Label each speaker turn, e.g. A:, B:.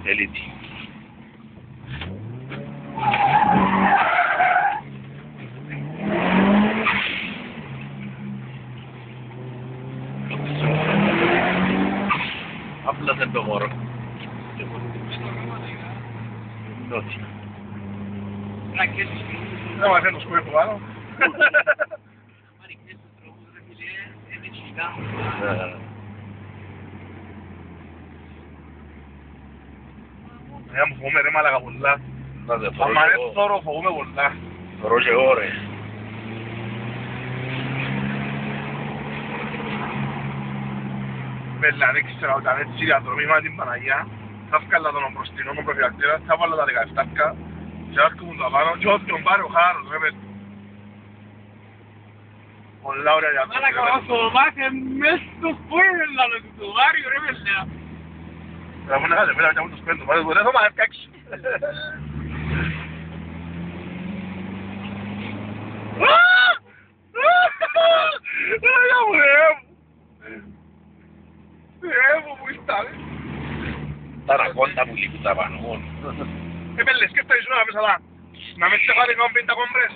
A: Elite. Απλά δεν το μωρό. Νότι.
B: Δεν μαθαίνω το σκούριο που πάνω. Μου φοβούμαι ρε μάλακα πολλά. Αν μ' αρέσει τώρα φοβούμαι πολλά.
A: Θωρώ και εγώ ρε.
B: Πέλα, δεν ξέρω όταν έτσι διαδρομή με την Παναγιά θα βγάλα τον μπροστινό μου προφυλακτήρα, θα βάλω τα 17 και θα έρχομαι τα πάνω και ό,τι τον πάρει ο χάρος ρε παιδί. Πολλά ωραία διαδρομή.
C: Μάλακα μας το μάθε μέσα στο σπούριο του Βάριου ρε παιδιά.
B: Θα μου νεγάτε πέρα και μου το σπέντο, δεν θα μ' αρέσει. Άγια μου μου που ήρθαμε.
A: Τα ρακόντα που λείπουν τα πάνω μόνο.
B: Πέλε, σκέφτα ήσουν να πες αλλά να με σε πάρει κόμπιν τα κόμπρες.